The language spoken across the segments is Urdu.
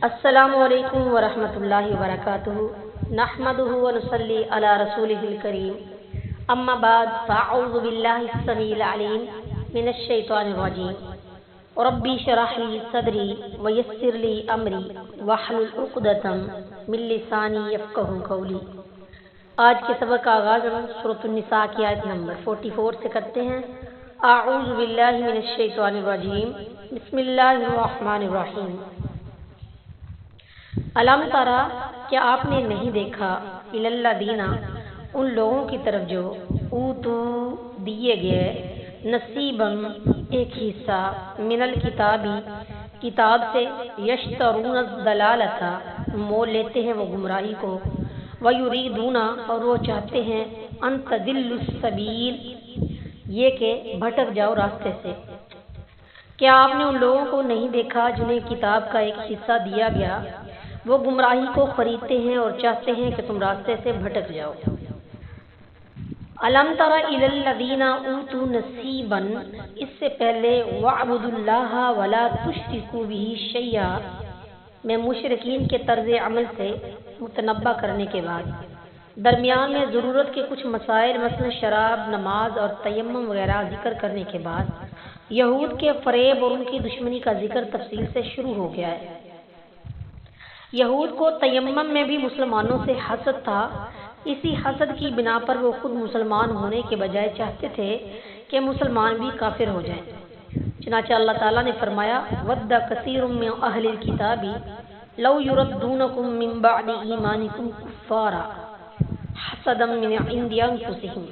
السلام علیکم ورحمۃ اللہ وبرکاتہ نحمدہ ونصلی علی رسولہ الکریم اما بعد فاعوذ باللہ السمیع العلیم من الشیطان الرجیم ربی اشرح لی صدری ویسر لی امری واحلل عقدۃ من لسانی یفقہوا قولی۔ آج کے سبق کا آغاز ہم سورۃ النساء کی آیت نمبر 44 سے کرتے ہیں۔ اعوذ باللہ من الشیطان الرجیم بسم اللہ الرحمن الرحیم۔ علم ترا، کیا آپ نے نہیں دیکھا، الی الذین، ان لوگوں کی طرف جو اوتو دیے گئے، نصیباً ایک حصہ، من الکتابی کتاب سے، یشترون الضلالۃ مول لیتے ہیں وہ گمراہی کو، ویریدون اور وہ چاہتے ہیں، ان تضلوا السبیل یہ کہ بھٹک جاؤ راستے سے۔ کیا آپ نے ان لوگوں کو نہیں دیکھا جنہیں کتاب کا ایک حصہ دیا گیا، وہ گمراہی کو خریدتے ہیں اور چاہتے ہیں کہ تم راستے سے بھٹک جاؤ۔ الم تر الی الذین اوتوا نصیبا، اس سے پہلے وَاعْبُدُوا اللَّهَ وَلَا تُشْرِكُوا بِهِ شَيْئًا میں مشرکین کے طرز عمل سے متنبہ کرنے کے بعد درمیان میں ضرورت کے کچھ مسائل مثلا شراب، نماز اور تیمم وغیرہ ذکر کرنے کے بعد یہود کے فریب اور ان کی دشمنی کا ذکر تفصیل سے شروع ہو گیا ہے۔ یہود کو تیمم میں بھی مسلمانوں سے حسد تھا، اسی حسد کی بنا پر وہ خود مسلمان ہونے کے بجائے چاہتے تھے کہ مسلمان بھی کافر ہو جائیں۔ چنانچہ اللہ تعالیٰ نے فرمایا وَدَّ كَثِيرٌ مِّنْ أَهْلِ الْكِتَابِ لَوْ يُرَدُّونَكُم مِّن بَعْدِ إِيمَانِكُمْ كُفَّارًا حَسَدًا مِّنْ عِندِ أَنفُسِهِمْ،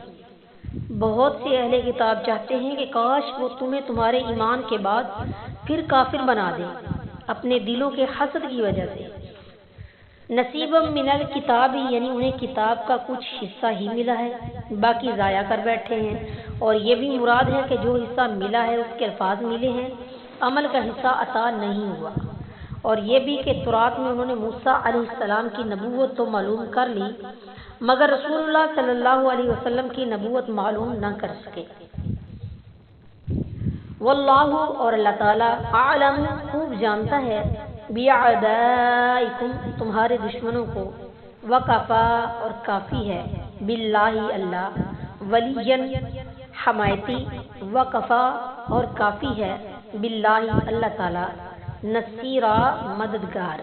بہت سے اہل کتاب چاہتے ہیں کہ کاش وہ تمہیں تمہارے ایمان کے بعد پھر کافر بنا دیں اپنے دلوں کے حسد کی وجہ سے۔ نصیبا من الکتاب یعنی انہیں کتاب کا کچھ حصہ ہی ملا ہے، باقی ضائع کر بیٹھے ہیں، اور یہ بھی مراد ہے کہ جو حصہ ملا ہے اس کے الفاظ ملے ہیں، عمل کا حصہ عطا نہیں ہوا، اور یہ بھی کہ تورات میں انہوں نے موسیٰ علیہ السلام کی نبوت تو معلوم کر لی مگر رسول اللہ صلی اللہ علیہ وسلم کی نبوت معلوم نہ کر سکے۔ واللہ اور اللہ تعالیٰ اعلم خوب جانتا ہے، بِأَعْدَائِكُمْ تمہارے دشمنوں کو، وَكَفَى اور کافی ہے، بِاللَّهِ اللہ، وَلِيًّا حمایتی، وَكَفَى اور کافی ہے، بِاللَّهِ اللہ تعالیٰ، نصیرا مددگار،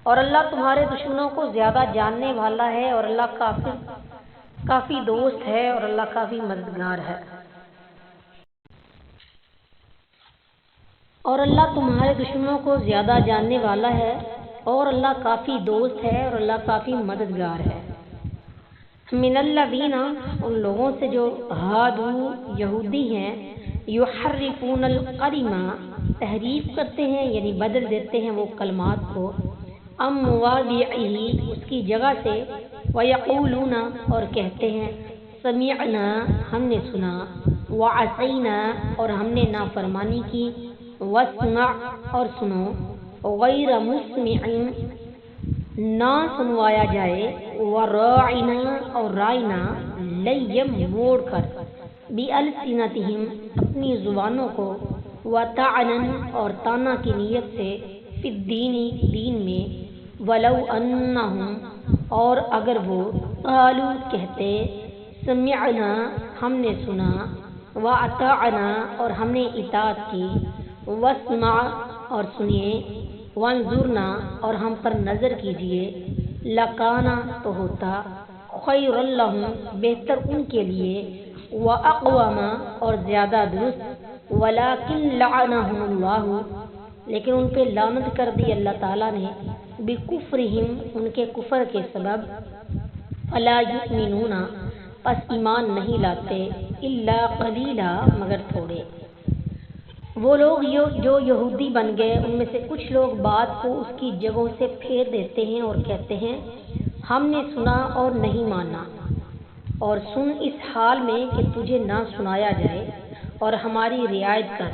اور اللہ تمہارے دشمنوں کو زیادہ جاننے والا ہے، اور اللہ کافی دوست ہے، اور اللہ کافی مددگار ہے۔ اور اللہ تمہارے دشمنوں کو زیادہ جاننے والا ہے، اور اللہ کافی دوست ہے، اور اللہ کافی مددگار ہے۔ من الذین، ان لوگوں سے جو ہادو یہودی ہیں، یحرفون الکلمہ تحریف کرتے ہیں یعنی بدل دیتے ہیں وہ کلمات کو، عن مواضعہ اس کی جگہ سے، ویقولون اور کہتے ہیں، سمعنا ہم نے سنا، وعصینا اور ہم نے نافرمانی کی، واسمع اور سنو، غیر مسمع نہ سنوایا جائے، وراعنا اور رائنا لیم موڑ کر، بِأَلْسِنَتِهِمْ اپنی زبانوں کو، وطعنا اور طعنہ کی نیت سے، فی الدین دین میں، ولو انہم اور اگر وہ، قالوا کہتے، سمعنا ہم نے سنا، واطعنا اور ہم نے اطاعت کی، واسمع اور سنیے، وانظرنا اور ہم پر نظر کیجیے، لکانا تو ہوتا، خیر لہم بہتر ان کے لیے، واقوم اور زیادہ درست، ولکن لعنہم اللہ لیکن ان پہ لعنت کر دی اللہ تعالیٰ نے، بکفرہم ان کے کفر کے سبب، فلا یؤمنون پس ایمان نہیں لاتے، الا قلیلا مگر تھوڑے۔ وہ لوگ جو یہودی بن گئے ان میں سے کچھ لوگ بات کو اس کی جگہوں سے پھیر دیتے ہیں اور کہتے ہیں، ہم نے سنا اور نہیں مانا، اور سن اس حال میں کہ تجھے نہ سنایا جائے، اور ہماری رعایت کر۔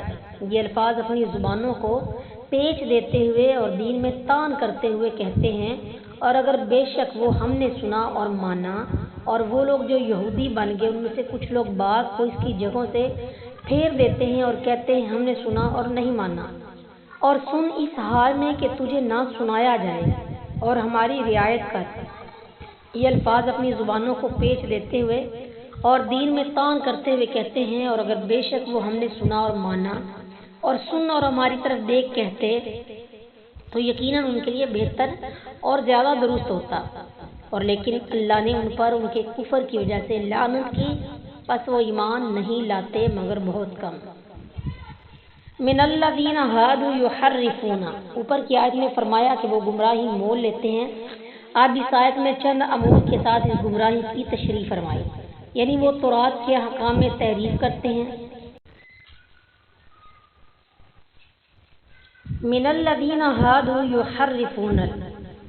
یہ الفاظ اپنی زبانوں کو پیچ دیتے ہوئے اور دین میں طعن کرتے ہوئے کہتے ہیں، اور اگر بے شک وہ ہم نے سنا اور مانا، اور وہ لوگ جو یہودی بن گئے ان میں سے کچھ لوگ بات کو اس کی جگہوں سے پھیر دیتے ہیں اور کہتے ہیں ہم نے سنا اور نہیں مانا، اور سن اس حال میں کہ تجھے نہ سنایا جائے اور ہماری رعایت کر۔ یہ الفاظ اپنی زبانوں کو پیچ دیتے ہوئے اور دین میں طعن کرتے ہوئے کہتے ہیں، اور اگر بے شک وہ ہم نے سنا اور مانا اور سن اور ہماری طرف دیکھ کہتے تو یقیناً ان کے لیے بہتر اور زیادہ درست ہوتا، اور لیکن اللہ نے ان پر ان کے کفر کی وجہ سے لعنت کی، پس وہ ایمان نہیں لاتے مگر بہت کم۔ من الذین ہادوا یحرفون، اوپر کی آیت میں فرمایا کہ وہ گمراہی مول لیتے ہیں، اب اس آیت میں چند امور کے ساتھ اس گمراہی کی تشریح فرمائی، یعنی وہ تورات کے احکام میں تحریف کرتے ہیں۔ من الذین ہادوا یحرفون،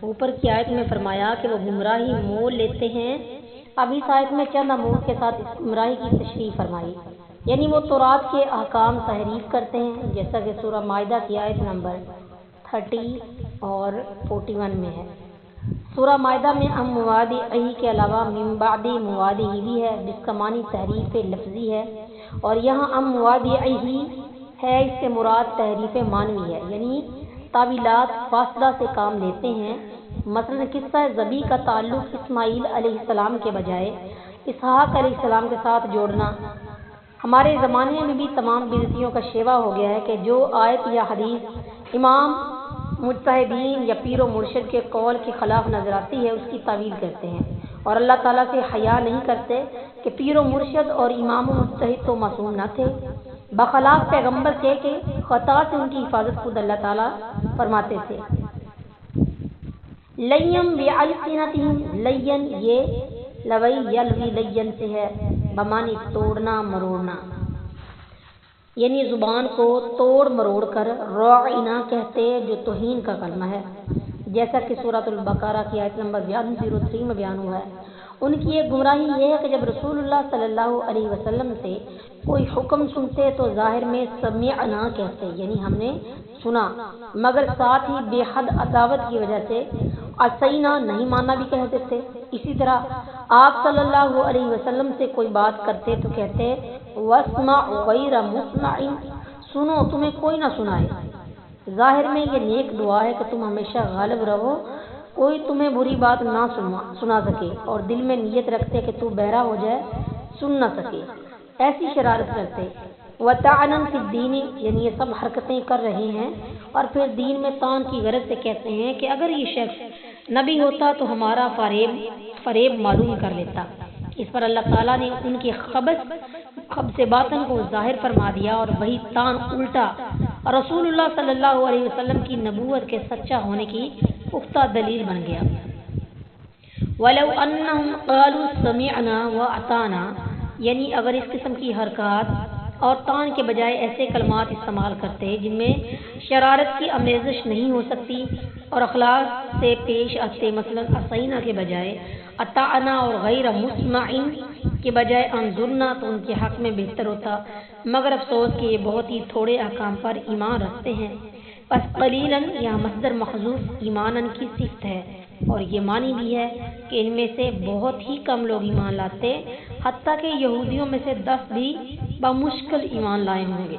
اوپر کی آیت میں فرمایا کہ وہ گمراہی مول لیتے ہیں، اب اس آیت میں چند امور کے ساتھ اس گمراہی کی تشریح فرمائی، یعنی وہ تورات کے احکام تحریف کرتے ہیں، جیسا کہ سورہ مائدہ کی آیت نمبر 30 اور 41 میں ہے۔ سورہ مائدہ میں ام موادعہ کے علاوہ من بعد موادعہ بھی ہے، جس کا معنی تحریف لفظی ہے، اور یہاں ام موادعہ ہے، اس سے مراد تحریف معنوی ہے، یعنی تعویلات فاسدہ سے کام لیتے ہیں۔ مثلا قصہ ذبیح کا تعلق اسماعیل علیہ السلام کے بجائے اسحاق علیہ السلام کے ساتھ جوڑنا ہمارے زمانے میں بھی تمام بدعتیوں کا شیوا ہو گیا ہے کہ جو آیت یا حدیث امام مجتہدین یا پیر و مرشد کے قول کے خلاف نظر آتی ہے اس کی تعویل کرتے ہیں، اور اللہ تعالیٰ سے حیا نہیں کرتے کہ پیر و مرشد اور امام و مجتہد تو معصوم نہ تھے، بخلاف پیغمبر کے کہ خطا سے ان کی حفاظت خود اللہ تعالیٰ فرماتے تھے۔ لیم بِأَلْسِنَتِهِمْ، لین یہ لوی یلوی لین سے ہے، بمانی توڑنا مروڑنا، یعنی زبان کو توڑ مروڑ کر روعنا کہتے جو توہین کا کلمہ ہے، جیسا کہ سورۃ البقرہ کی آیت نمبر 103 میں بیان ہوا ہے۔ ان کی ایک گمراہی یہ ہے کہ جب رسول اللہ صلی اللہ علیہ وسلم سے کوئی حکم سنتے تو ظاہر میں سمعنا کہتے، یعنی ہم نے سنا، مگر ساتھ ہی بے حد عداوت کی وجہ سے عصینا نہیں ماننا بھی کہتے تھے۔ اسی طرح آپ صلی اللہ علیہ وسلم سے کوئی بات کرتے تو کہتے واسمع غیر مسمع، سنو تمہیں کوئی نہ سنائے۔ ظاہر میں یہ نیک دعا ہے کہ تم ہمیشہ غالب رہو، کوئی تمہیں بری بات نہ سنا سکے، اور دل میں نیت رکھتے کہ تو بہرا ہو جائے سن نہ سکے، ایسی شرارت کرتے۔ وطعنا فی الدین، یعنی یہ سب حرکتیں کر رہے ہیں اور پھر دین میں طعن کی غرض سے کہتے ہیں کہ اگر یہ شخص نبی ہوتا تو ہمارا فریب معلوم کر لیتا۔ اس پر اللہ تعالیٰ نے ان کی خبث باطن کو ظاہر فرما دیا، اور وہی طعن الٹا اور رسول اللہ صلی اللہ علیہ وسلم کی نبوت کے سچا ہونے کی پختہ دلیل بن گیا۔ وَلَوْ أَنَّهُمْ قَالُوا سَمِعْنَا وَأَطَعْنَا، یعنی اگر اس قسم کی حرکات اور طعن کے بجائے ایسے کلمات استعمال کرتے جن میں شرارت کی آمیزش نہیں ہو سکتی اور اخلاق سے پیش آتے، مثلا عصینا کے بجائے اطعنا اور غیر مسمع کے بجائے انظرنا، تو ان کے حق میں بہتر ہوتا، مگر افسوس کہ یہ بہت ہی تھوڑے احکام پر ایمان رکھتے ہیں۔ پس قلیلاً یا مصدر محذوف ایماناً کی صفت ہے، اور یہ معنی بھی ہے کہ ان میں سے بہت ہی کم لوگ ایمان لاتے، حتیٰ کہ یہودیوں میں سے 10 بھی بمشکل ایمان لائے ہوں گے۔